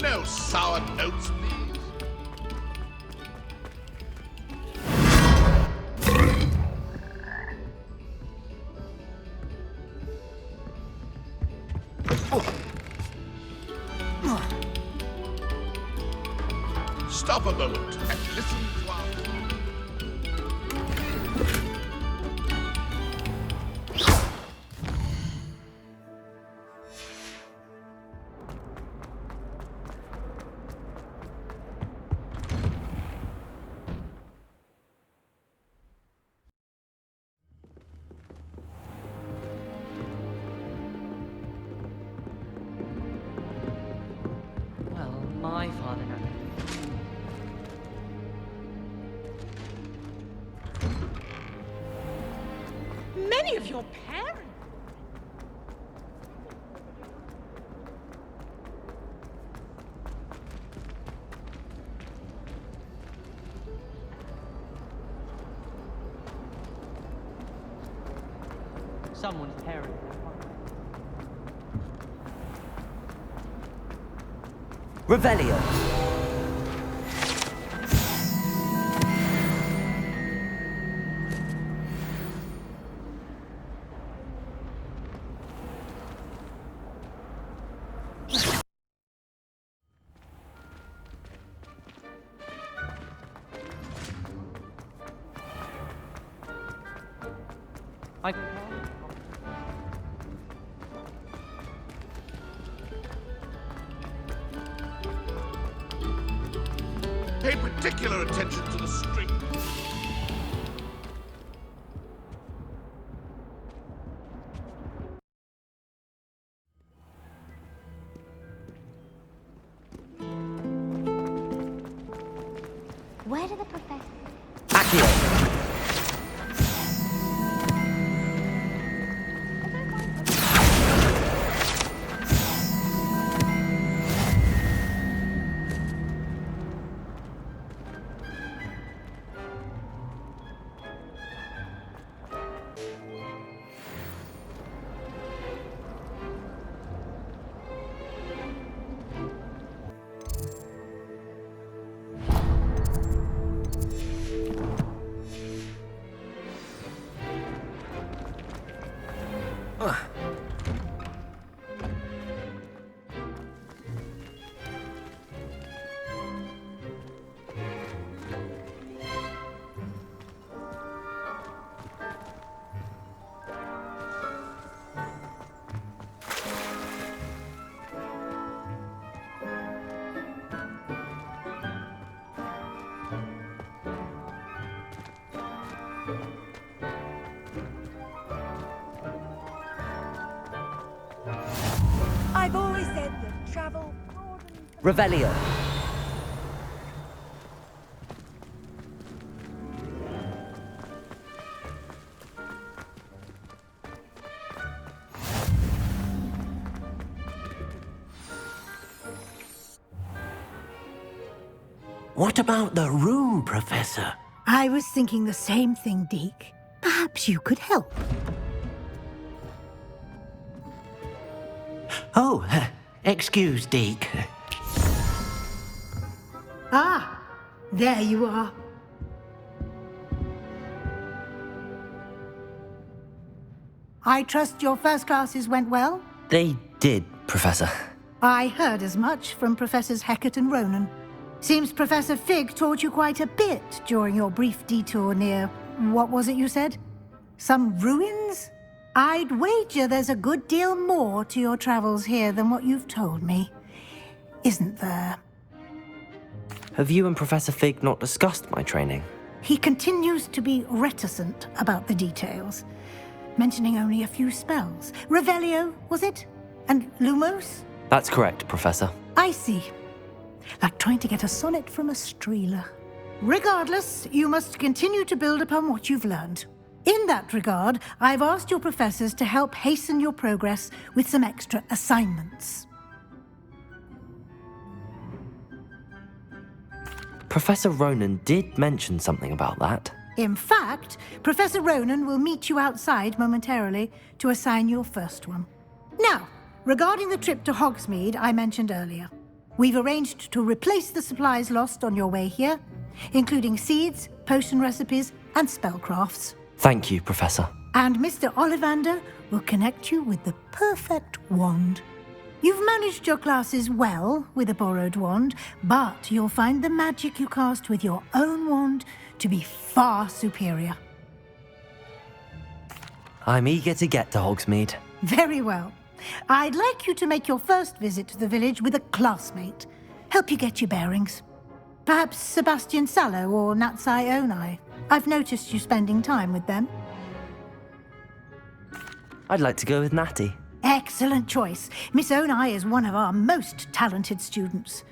No sour notes, please. Stop a moment and listen to our... Well, my father now. Many of your parents. Someone's parent. Revelio. I... Pay particular attention to the string. Where do the professors... Accio. I've always said that travel broadens... Revelio. What about the room, Professor? I was thinking the same thing, Deke. Perhaps you could help. Oh, excuse, Deke. Ah, there you are. I trust your first classes went well? They did, Professor. I heard as much from Professors Hecat and Ronan. Seems Professor Fig taught you quite a bit during your brief detour near... what was it you said? Some ruins? I'd wager there's a good deal more to your travels here than what you've told me. Isn't there? Have you and Professor Fig not discussed my training? He continues to be reticent about the details, mentioning only a few spells. Revelio, was it? And Lumos? That's correct, Professor. I see. Like trying to get a sonnet from a streeler. Regardless, you must continue to build upon what you've learned. In that regard, I've asked your professors to help hasten your progress with some extra assignments. Professor Ronan did mention something about that. In fact, Professor Ronan will meet you outside momentarily to assign your first one. Now, regarding the trip to Hogsmeade I mentioned earlier, we've arranged to replace the supplies lost on your way here, including seeds, potion recipes, and spellcrafts. Thank you, Professor. And Mr. Ollivander will connect you with the perfect wand. You've managed your classes well with a borrowed wand, but you'll find the magic you cast with your own wand to be far superior. I'm eager to get to Hogsmeade. Very well. I'd like you to make your first visit to the village with a classmate. Help you get your bearings. Perhaps Sebastian Sallow or Natsai Onai. I've noticed you spending time with them. I'd like to go with Natty. Excellent choice. Miss Onai is one of our most talented students.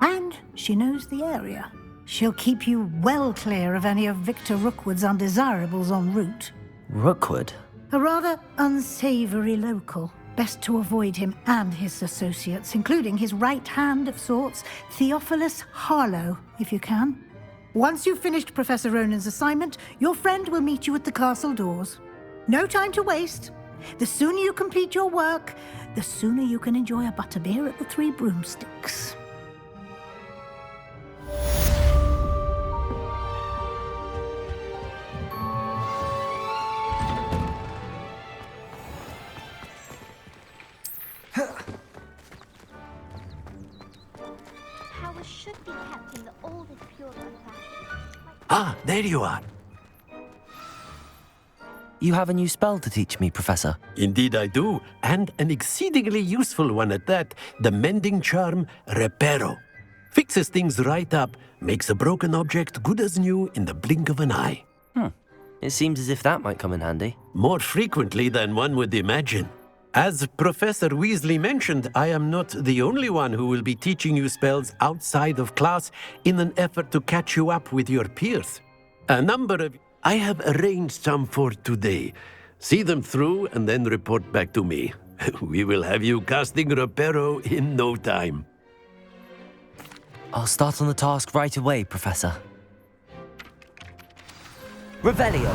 And she knows the area. She'll keep you well clear of any of Victor Rookwood's undesirables en route. Rookwood? A rather unsavory local. Best to avoid him and his associates, including his right hand of sorts, Theophilus Harlow, if you can. Once you've finished Professor Ronan's assignment, your friend will meet you at the castle doors. No time to waste. The sooner you complete your work, the sooner you can enjoy a butterbeer at the Three Broomsticks. Powers should be kept in the oldest pure capacity. Ah, there you are. You have a new spell to teach me, Professor. Indeed I do, and an exceedingly useful one at that, the mending charm Reparo. Fixes things right up, makes a broken object good as new in the blink of an eye. It seems as if that might come in handy. More frequently than one would imagine. As Professor Weasley mentioned, I am not the only one who will be teaching you spells outside of class in an effort to catch you up with your peers. A number of... I have arranged some for today. See them through and then report back to me. We will have you casting Reparo in no time. I'll start on the task right away, Professor. Revelio!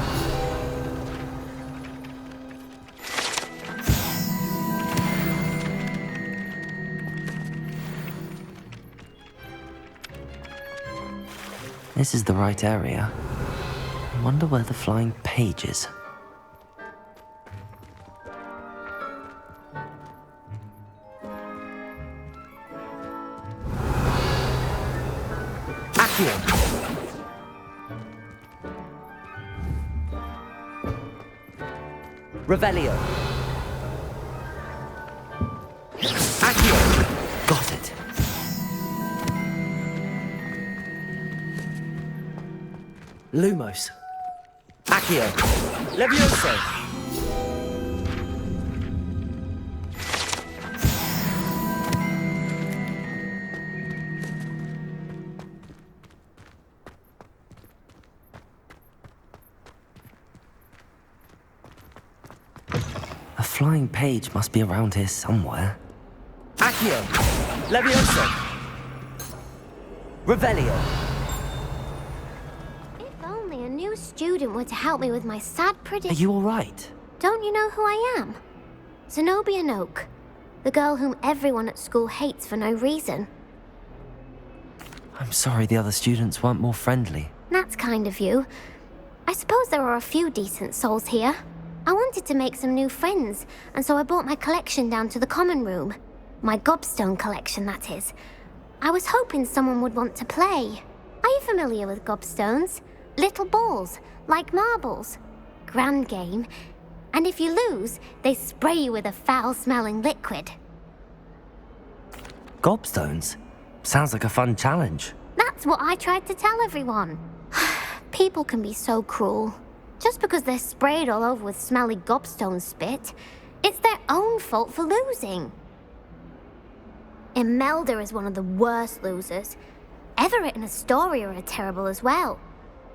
This is the right area. I wonder where the flying page is. Accio! Revelio! Accio! Got it! Lumos! Accio! Levioso! A flying page must be around here somewhere. Accio! Levioso! Revelio! If only a new student were to help me with my sad Are prediction. you alright? Don't you know who I am? Zenobia Noak, the girl whom everyone at school hates for no reason. I'm sorry the other students weren't more friendly. That's kind of you. I suppose there are a few decent souls here. I wanted to make some new friends, and so I brought my collection down to the common room. My gobstone collection, that is. I was hoping someone would want to play. Are you familiar with gobstones? Little balls, like marbles. Grand game. And if you lose, they spray you with a foul-smelling liquid. Gobstones? Sounds like a fun challenge. That's what I tried to tell everyone. People can be so cruel. Just because they're sprayed all over with smelly gobstone spit, it's their own fault for losing. Imelda is one of the worst losers. Everett and Astoria are terrible as well.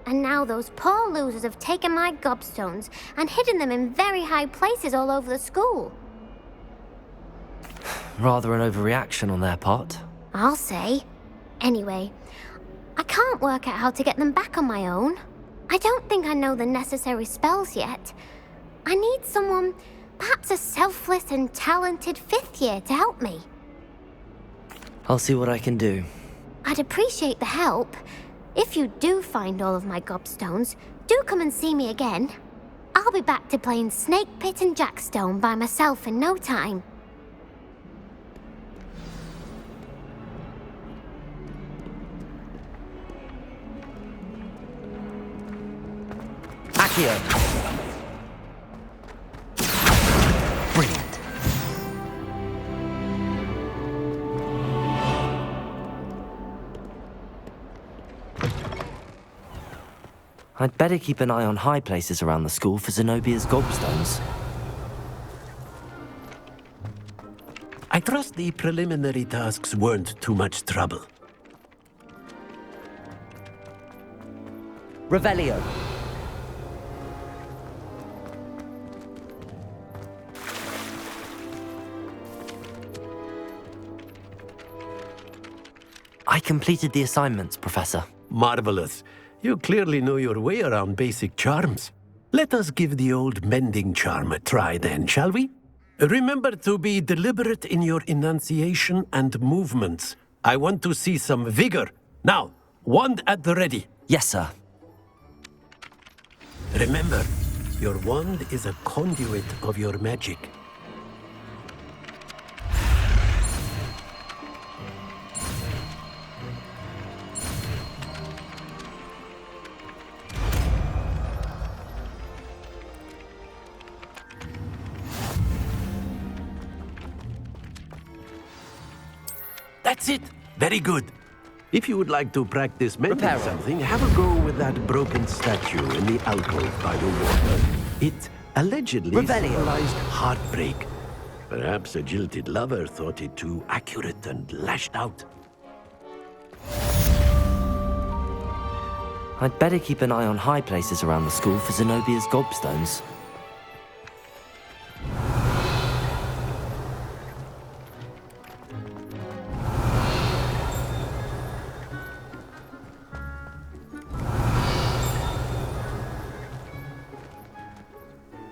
And now those poor losers have taken my gobstones and hidden them in very high places all over the school. Rather an overreaction on their part. I'll say. Anyway, I can't work out how to get them back on my own. I don't think I know the necessary spells yet. I need someone, perhaps a selfless and talented 5th year to help me. I'll see what I can do. I'd appreciate the help. If you do find all of my gobstones, do come and see me again. I'll be back to playing Snake Pit and Jackstone by myself in no time. Accio! Brilliant. I'd better keep an eye on high places around the school for Zenobia's gobstones. I trust the preliminary tasks weren't too much trouble. Revelio. I completed the assignments, Professor. Marvelous. You clearly know your way around basic charms. Let us give the old mending charm a try then, shall we? Remember to be deliberate in your enunciation and movements. I want to see some vigor. Now, wand at the ready. Yes, sir. Remember, your wand is a conduit of your magic. That's it. Very good. If you would like to practice mending Reparo. something, have a go with that broken statue in the alcove by the water. It allegedly Revelio. symbolized heartbreak. Perhaps a jilted lover thought it too accurate and lashed out. I'd better keep an eye on high places around the school for Zenobia's gobstones.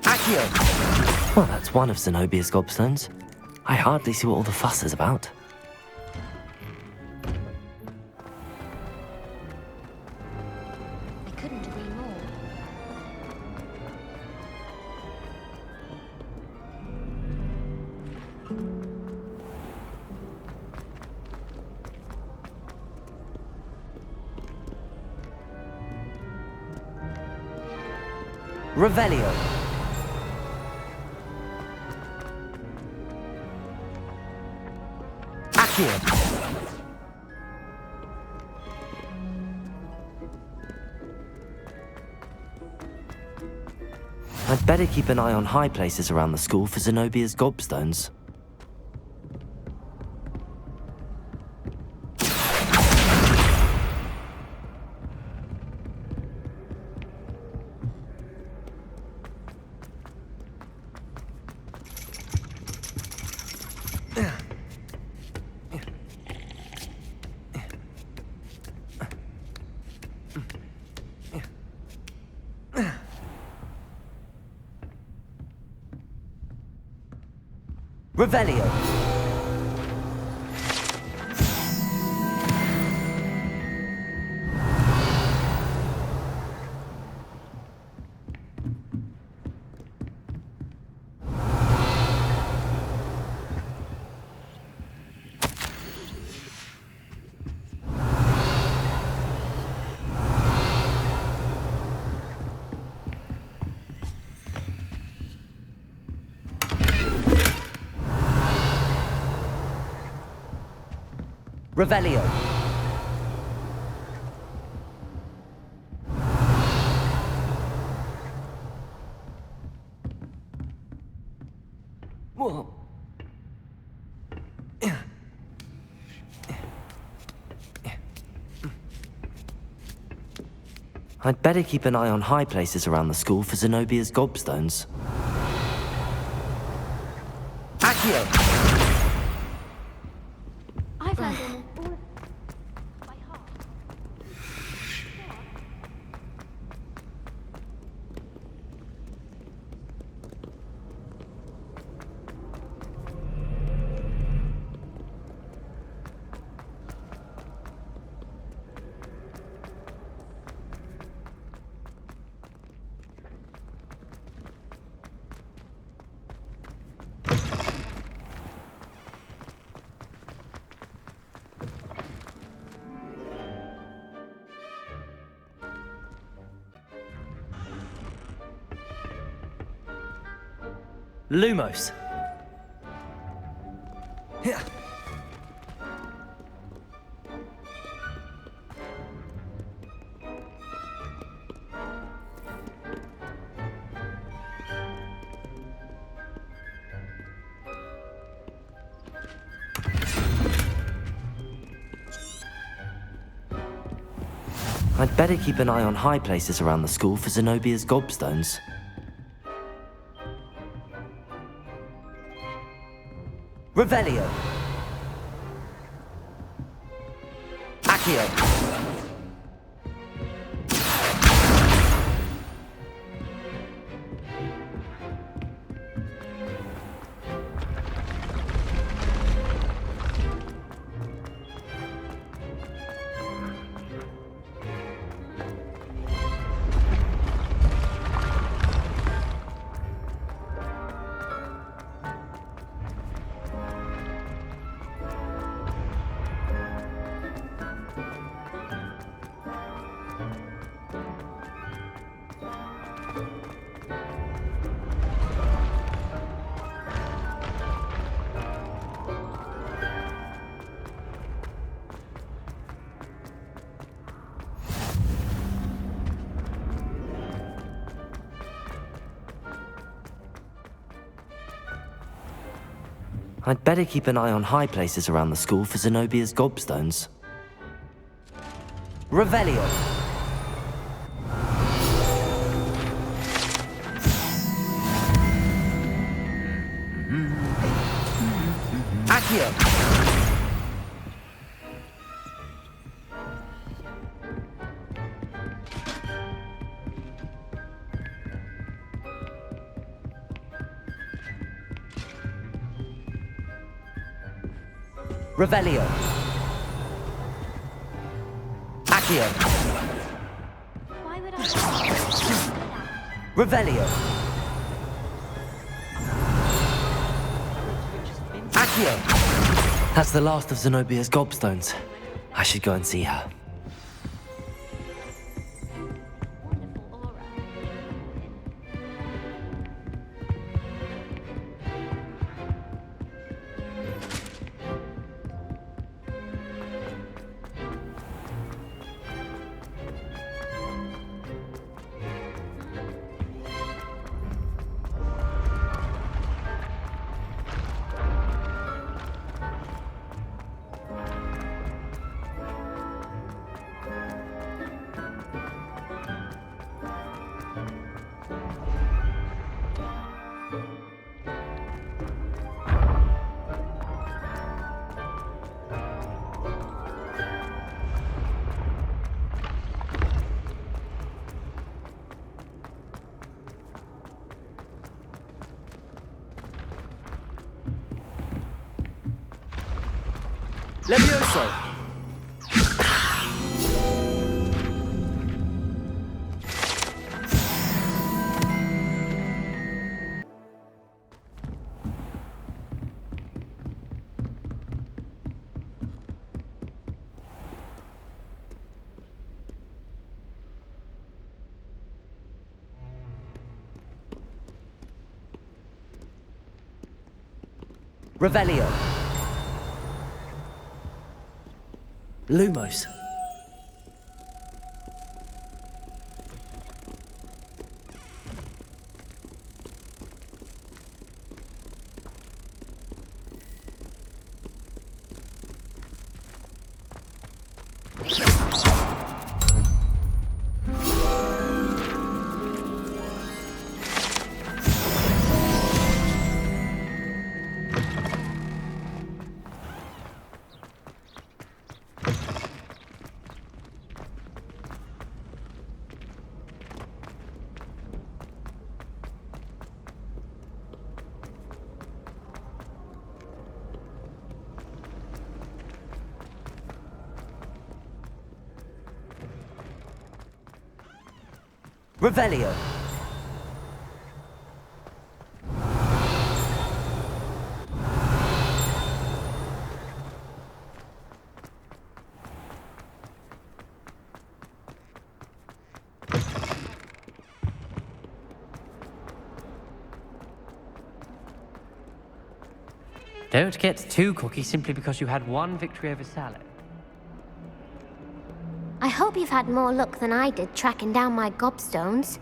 Accio! Well, that's one of Zenobia's gobstones. I hardly see what all the fuss is about. I couldn't agree more. Revelio. Accio. I'd better keep an eye on high places around the school for Zenobia's gobstones. Revelio. Revelio. Whoa. I'd better keep an eye on high places around the school for Zenobia's gobstones. Accio! I've learned all by heart. Lumos. Here. I'd better keep an eye on high places around the school for Zenobia's gobstones. Revelio. Accio. I'd better keep an eye on high places around the school for Zenobia's gobstones. Revelio. Accio. Revelio. Accio. Why would I? Revelio. Accio. That's the last of Zenobia's gobstones. I should go and see her. Wonderful aura. Levioso! Revelio. Lumos. Revelio. Don't get too cocky simply because you had one victory over Salad. I hope you've had more luck than I did tracking down my gobstones.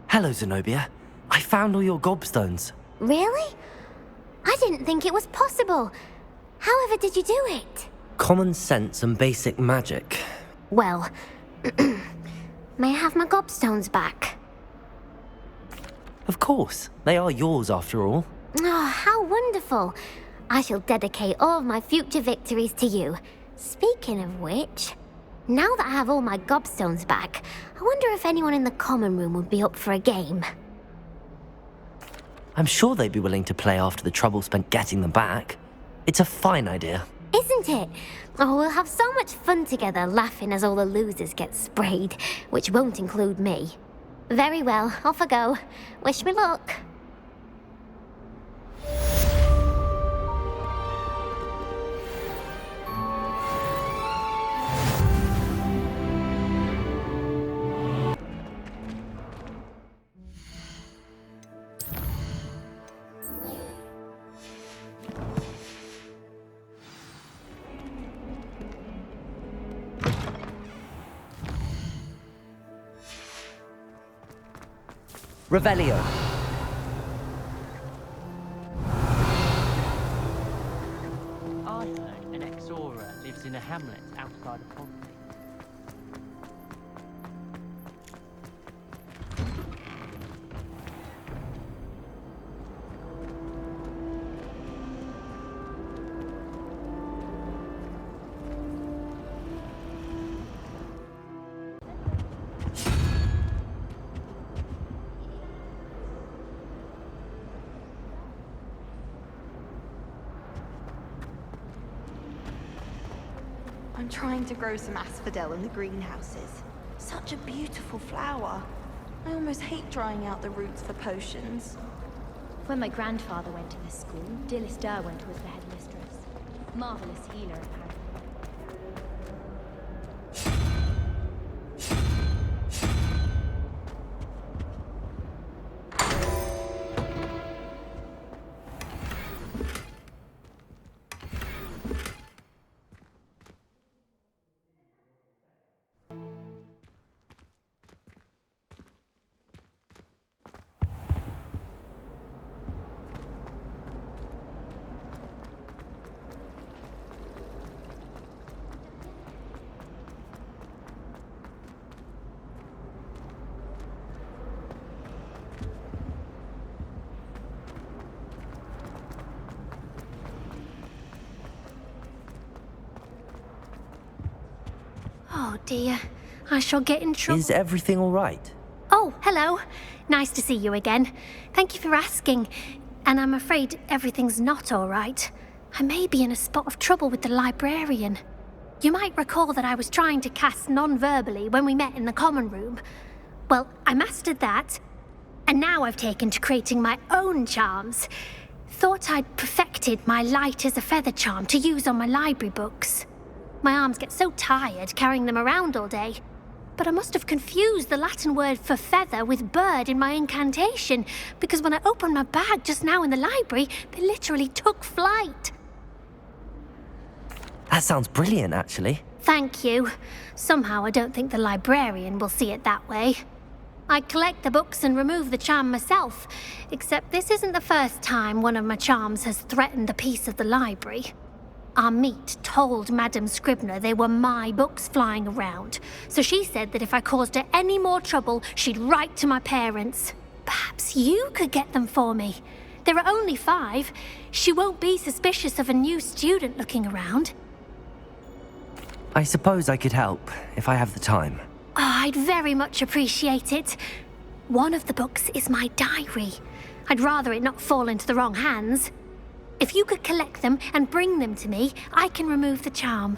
Hello, Zenobia. I found all your gobstones. Really? I didn't think it was possible. However did you do it? Common sense and basic magic. Well, may I have my gobstones back? Of course. They are yours after all. Oh, how wonderful. I shall dedicate all of my future victories to you. Speaking of which, now that I have all my gobstones back, I wonder if anyone in the common room would be up for a game. I'm sure they'd be willing to play after the trouble spent getting them back. It's a fine idea. Isn't it? Oh, we'll have so much fun together laughing as all the losers get sprayed, which won't include me. Very well, off I go. Wish me luck. Revelio. I heard an Exora lives in a hamlet outside of Hogwarts. I'm trying to grow some asphodel in the greenhouses. Such a beautiful flower. I almost hate drying out the roots for potions. When my grandfather went to this school, Dilys Derwent was the headmistress. Marvelous healer, apparently. Oh dear, I shall get in trouble. Is everything all right? Oh, hello. Nice to see you again. Thank you for asking. And I'm afraid everything's not all right. I may be in a spot of trouble with the librarian. You might recall that I was trying to cast non-verbally when we met in the common room. Well, I mastered that, and now I've taken to creating my own charms. Thought I'd perfected my light as a feather charm to use on my library books. My arms get so tired carrying them around all day. But I must have confused the Latin word for feather with bird in my incantation, because when I opened my bag just now in the library, they literally took flight. That sounds brilliant, actually. Thank you. Somehow I don't think the librarian will see it that way. I collect the books and remove the charm myself, except this isn't the first time one of my charms has threatened the peace of the library. Our meet told Madame Scribner they were my books flying around, so she said that if I caused her any more trouble, she'd write to my parents. Perhaps you could get them for me. There are only 5. She won't be suspicious of a new student looking around. I suppose I could help, if I have the time. Oh, I'd very much appreciate it. One of the books is my diary. I'd rather it not fall into the wrong hands. If you could collect them and bring them to me, I can remove the charm.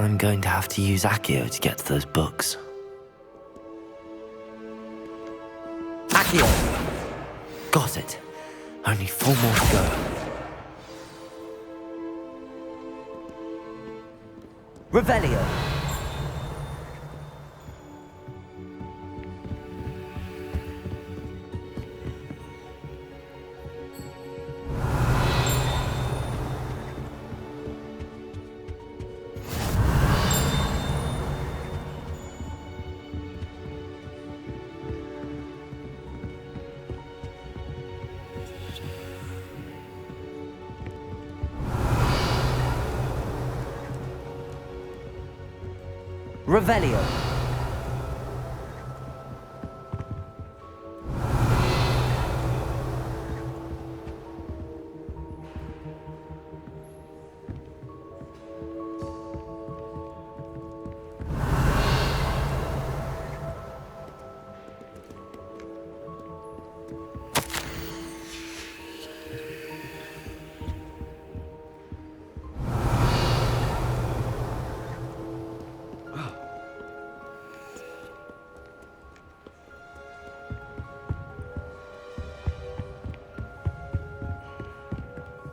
I'm going to have to use Accio to get to those books. Accio! Got it. Only 4 more to go. Revelio! Revelio.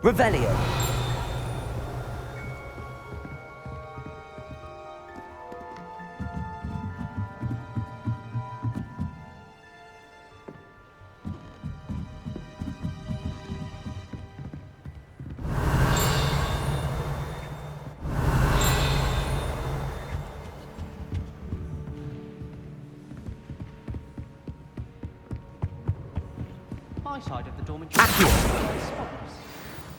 Revelio. My side of the dormitory. Spotless.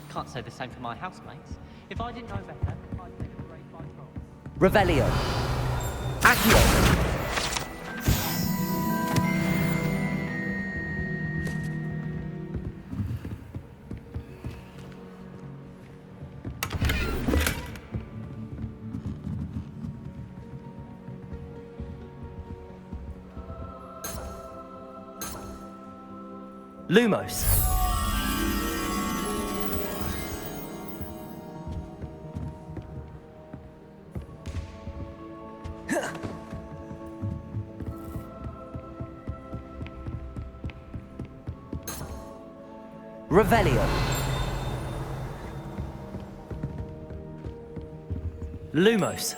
Can't say the same for my housemates. If I didn't know better, I'd make a grade 5 roll. Revelio. Accio. Lumos. Revelio. Lumos.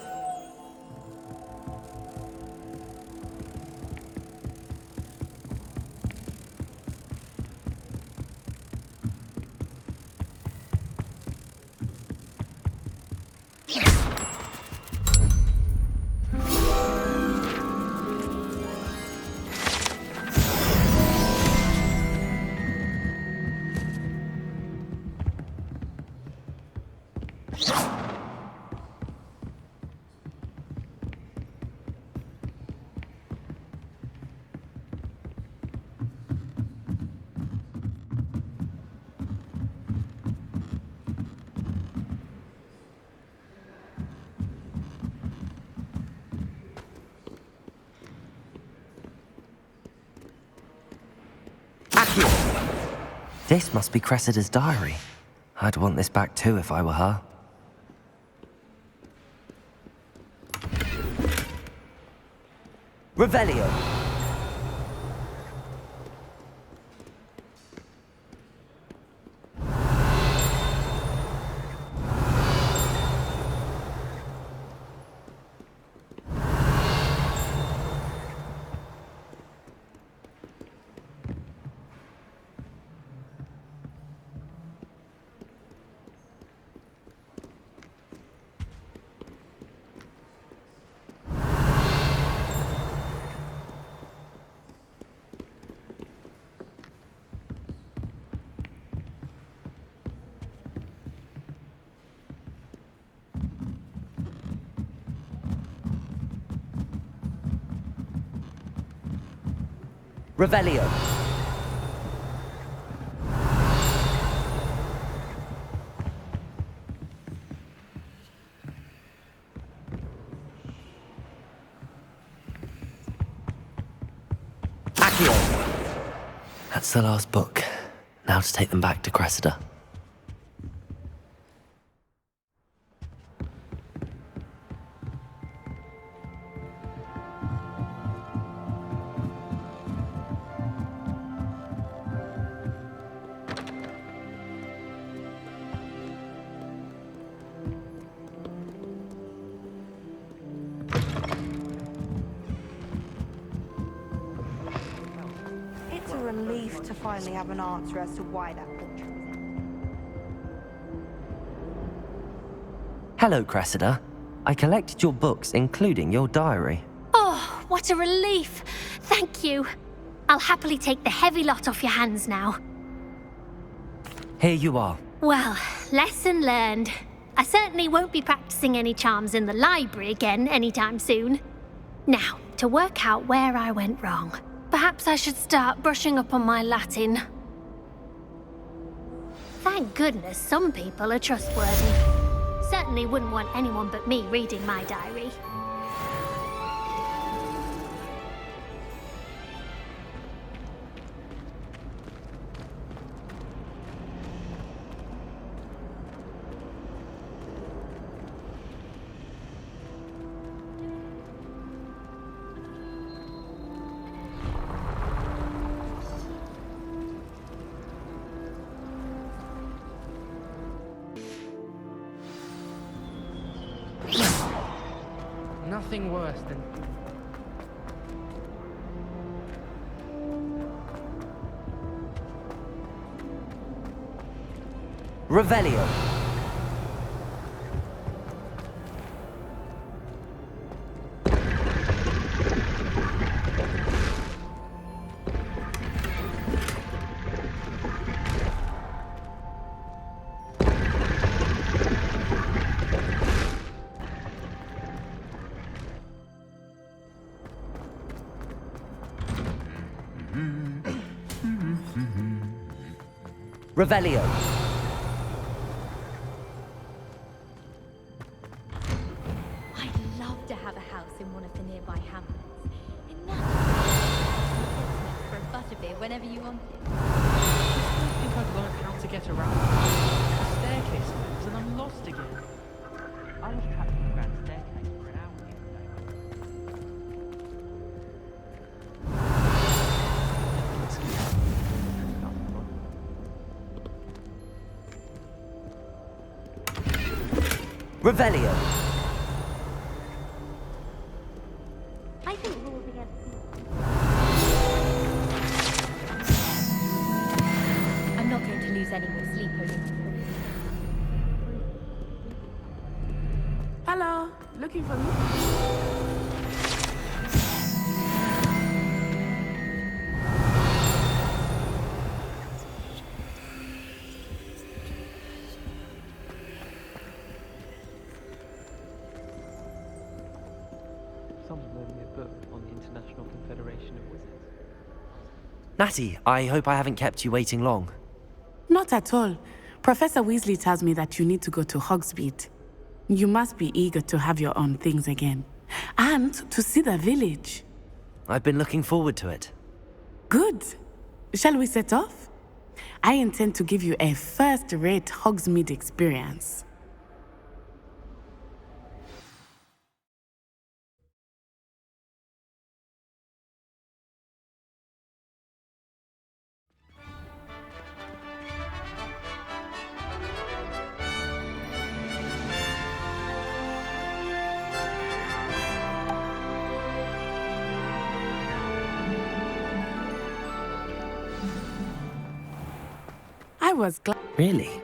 This must be Cressida's diary. I'd want this back too if I were her. Revelio. Revelio. Accio. That's the last book. Now to take them back to Cressida. finally have an answer as to why that portrait was empty. Hello, Cressida. I collected your books, including your diary. Oh, what a relief. Thank you. I'll happily take the heavy lot off your hands now. Here you are. Well, lesson learned. I certainly won't be practicing any charms in the library again anytime soon. Now, to work out where I went wrong. Perhaps I should start brushing up on my Latin. Thank goodness some people are trustworthy. Certainly wouldn't want anyone but me reading my diary. Nothing worse than... Revelio. Revelio. I'd love to have a house in one of the nearby hamlets. For a butterbeer whenever you want it. I think I've learned how to get around. The staircase moves and I'm lost again. I was trapped in the grand staircase for an hour the other day. Revelio. I think rules against people. I'm not going to lose any more sleep over my food. Hello, looking for me? Someone loaned me a book on the International Confederation of Wizards. Natty, I hope I haven't kept you waiting long. Not at all. Professor Weasley tells me that you need to go to Hogsmeade. You must be eager to have your own things again. And to see the village. I've been looking forward to it. Good. Shall we set off? I intend to give you a first-rate Hogsmeade experience. I was glad. Really?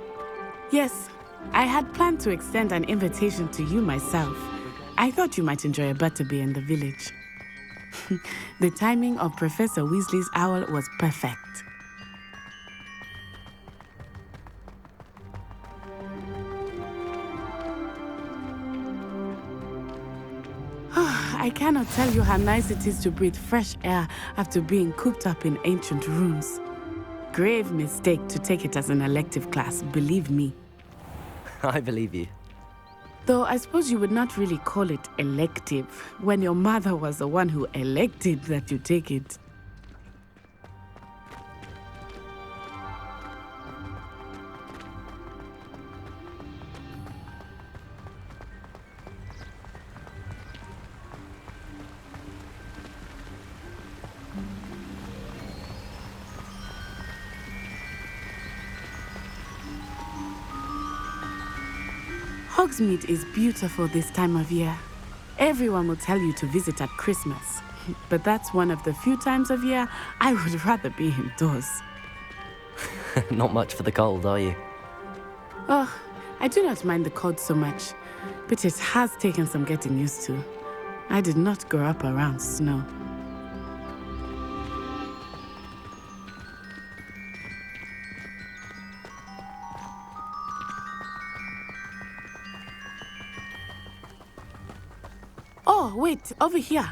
Yes, I had planned to extend an invitation to you myself. I thought you might enjoy a butterbeer in the village. The timing of Professor Weasley's owl was perfect. I cannot tell you how nice it is to breathe fresh air after being cooped up in ancient rooms. Grave mistake to take it as an elective class, believe me. I believe you. Though I suppose you would not really call it elective when your mother was the one who elected that you take it. Hogsmeade is beautiful this time of year. Everyone will tell you to visit at Christmas, but that's one of the few times of year I would rather be indoors. Not much for the cold, are you? Oh, I do not mind the cold so much, but it has taken some getting used to. I did not grow up around snow. Oh, wait, over here.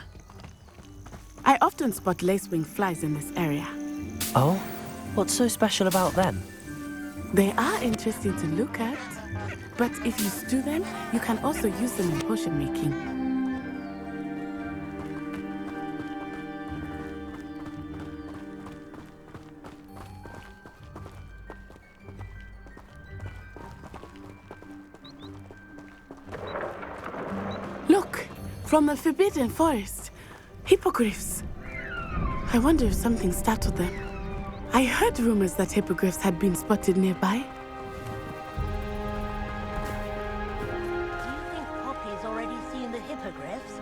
I often spot lacewing flies in this area. Oh? What's so special about them? They are interesting to look at, but if you stew them, you can also use them in potion making. Look, from the Forbidden Forest, hippogriffs. I wonder if something startled them. I heard rumors that hippogriffs had been spotted nearby. Do you think Poppy's already seen the hippogriffs?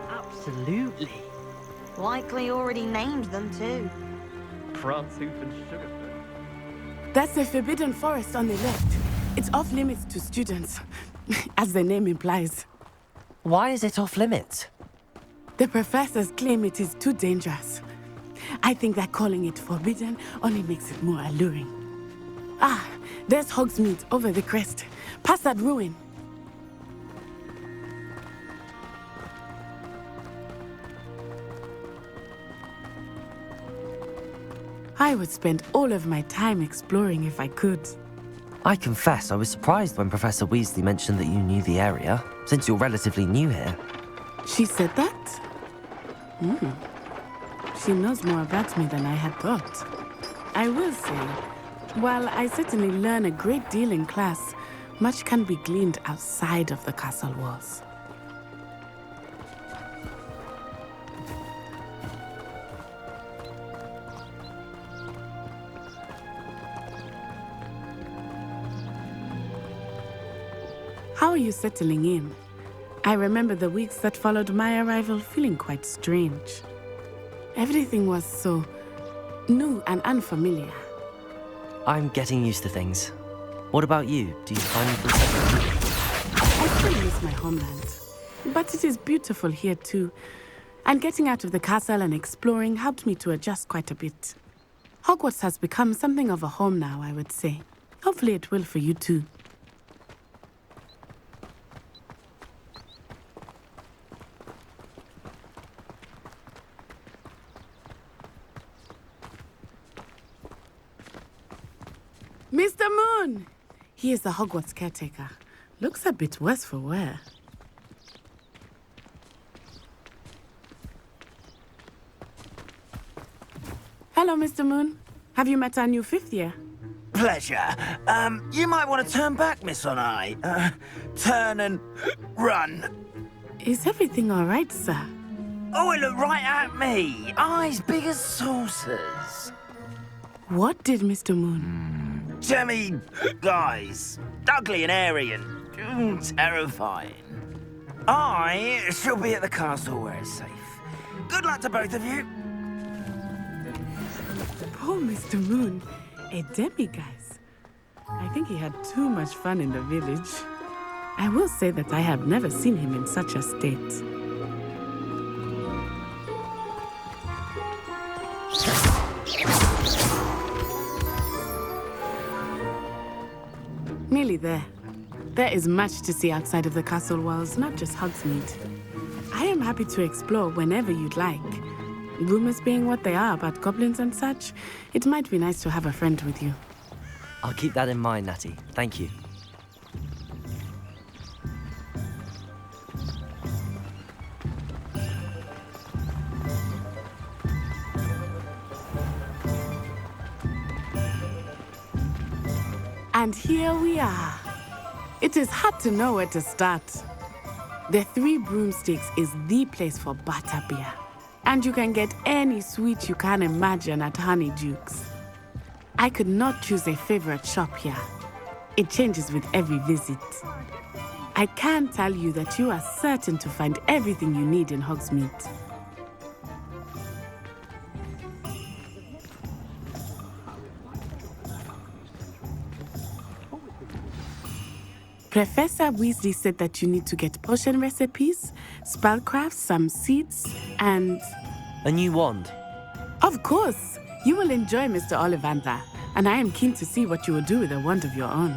Absolutely. Likely already named them too. Pransoof and Sugarfoot. That's the Forbidden Forest on the left. It's off limits to students, as the name implies. Why is it off limits? The professors claim it is too dangerous. I think that calling it forbidden only makes it more alluring. Ah, there's Hogsmeade over the crest. Past that ruin. I would spend all of my time exploring if I could. I confess I was surprised when Professor Weasley mentioned that you knew the area, since you're relatively new here. She said that? She knows more about me than I had thought. I will say, while I certainly learn a great deal in class, much can be gleaned outside of the castle walls. How are you settling in? I remember the weeks that followed my arrival feeling quite strange. Everything was so new and unfamiliar. I'm getting used to things. What about you? Do you find you feel settled? I still miss my homeland, but it is beautiful here too. And getting out of the castle and exploring helped me to adjust quite a bit. Hogwarts has become something of a home now, I would say. Hopefully it will for you too. Mr. Moon! He is the Hogwarts caretaker. Looks a bit worse for wear. Hello, Mr. Moon. Have you met our new fifth year? Pleasure. You might want to turn back, Miss Onai. Turn and run. Is everything all right, sir? Oh, it looked right at me. Eyes big as saucers. What did Mr. Moon? Jemmy, guys. Ugly and airy and terrifying. I shall be at the castle where it's safe. Good luck to both of you. Poor Mr. Moon. A demi-guise. I think he had too much fun in the village. I will say that I have never seen him in such a state. Nearly there. There is much to see outside of the castle walls, not just Hogsmeade. I am happy to explore whenever you'd like. Rumors being what they are about goblins and such, it might be nice to have a friend with you. I'll keep that in mind, Natty. Thank you. And here we are. It is hard to know where to start. The Three Broomsticks is the place for butterbeer. And you can get any sweet you can imagine at Honeydukes. I could not choose a favorite shop here. It changes with every visit. I can tell you that you are certain to find everything you need in Hogsmeade. Professor Weasley said that you need to get potion recipes, spellcrafts, some seeds, and... A new wand. Of course! You will enjoy Mr. Ollivander, and I am keen to see what you will do with a wand of your own.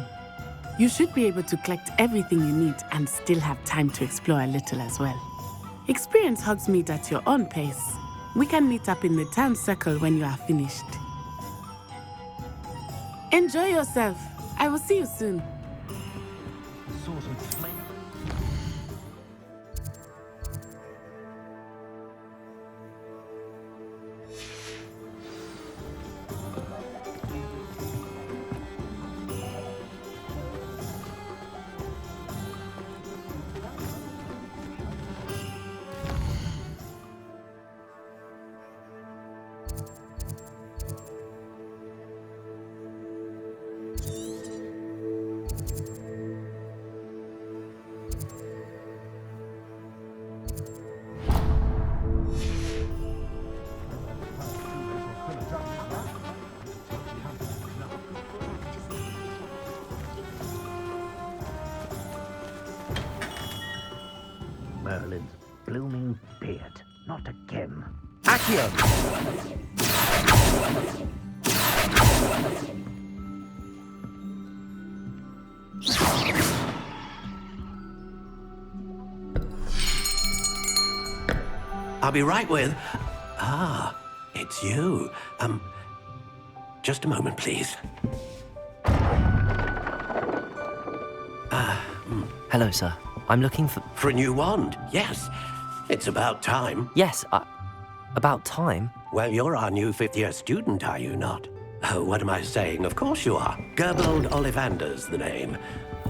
You should be able to collect everything you need and still have time to explore a little as well. Experience Hogsmeade at your own pace. We can meet up in the town circle when you are finished. Enjoy yourself. I will see you soon. Merlin's blooming beard. Not again. Accio! I'll be right with... it's you. Just a moment, please. Hello, sir. I'm looking for... For a new wand, yes. It's about time. Yes, about time? Well, you're our new fifth-year student, are you not? Oh, what am I saying? Of course you are. Gerbold Ollivander's the name.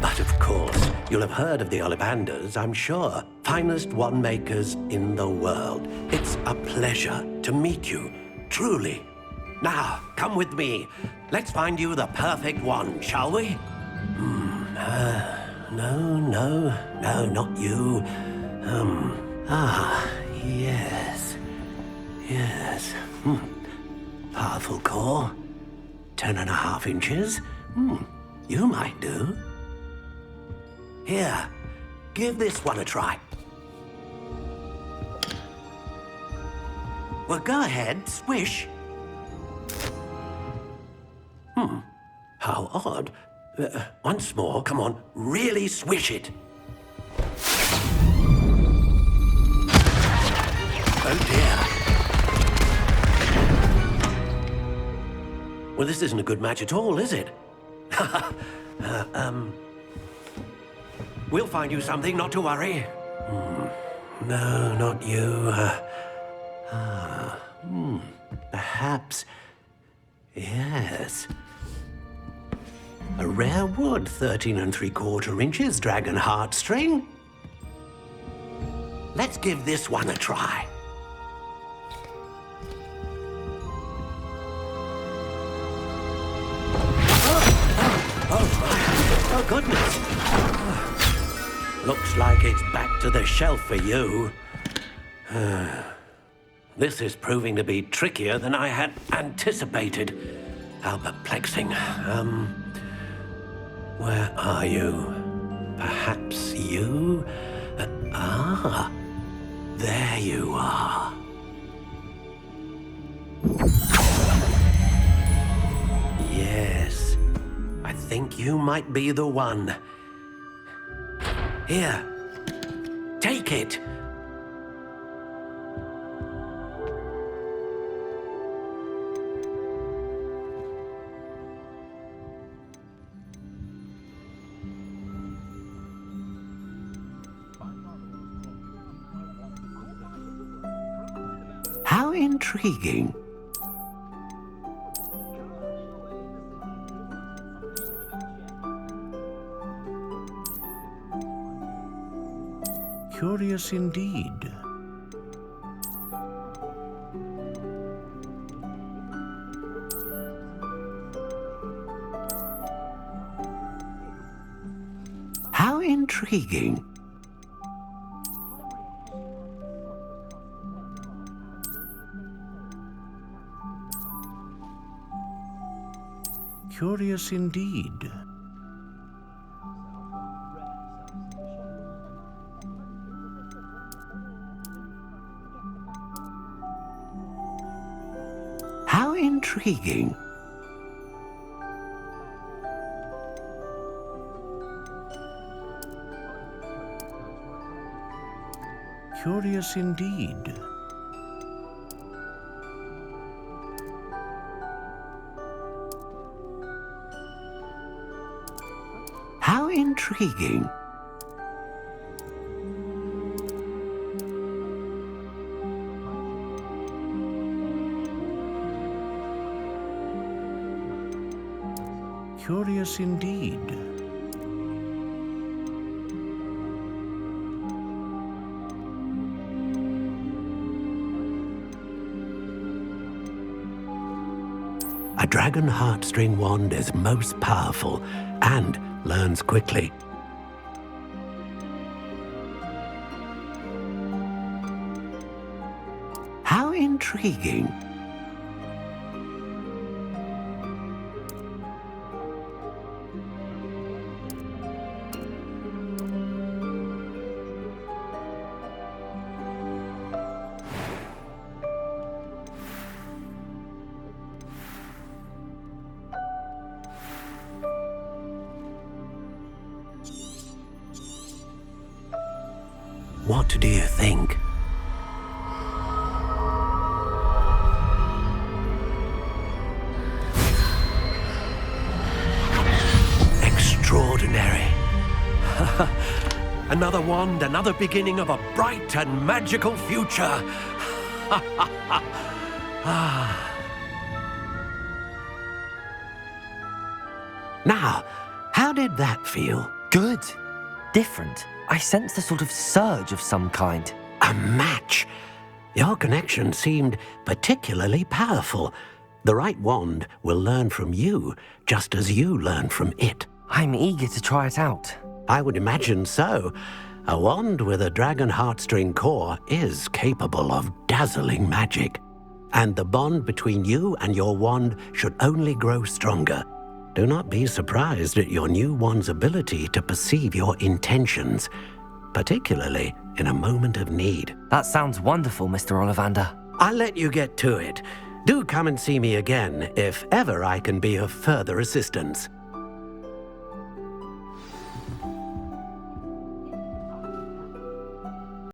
But of course, you'll have heard of the Ollivanders, I'm sure. Finest wand makers in the world. It's a pleasure to meet you, truly. Now, come with me. Let's find you the perfect wand, shall we? No, not you. Yes. Powerful core. 10.5 inches. You might do. Here, give this one a try. Well, go ahead, swish. How odd. Once more, come on, really swish it. Oh dear. Well, this isn't a good match at all, is it? We'll find you something, not to worry. No, not you. Perhaps... Yes. A rare wood, 13 3/4 inches, dragon heartstring. Let's give this one a try. Oh, goodness. Looks like it's back to the shelf for you. This is proving to be trickier than I had anticipated. How perplexing. Where are you? Perhaps you? There you are. Yes, I think you might be the one. Here, take it. How intriguing. Curious indeed. How intriguing. Curious indeed. intriguing. Curious indeed. How intriguing. Curious indeed. A dragon heartstring wand is most powerful and learns quickly. How intriguing. What do you think? Extraordinary. Another wand, another beginning of a bright and magical future. Now, how did that feel? Good. Different. I sensed a sort of surge of some kind. A match. Your connection seemed particularly powerful. The right wand will learn from you, just as you learn from it. I'm eager to try it out. I would imagine so. A wand with a dragon heartstring core is capable of dazzling magic. And the bond between you and your wand should only grow stronger. Do not be surprised at your new wand's ability to perceive your intentions, particularly in a moment of need. That sounds wonderful, Mr. Ollivander. I'll let you get to it. Do come and see me again if ever I can be of further assistance.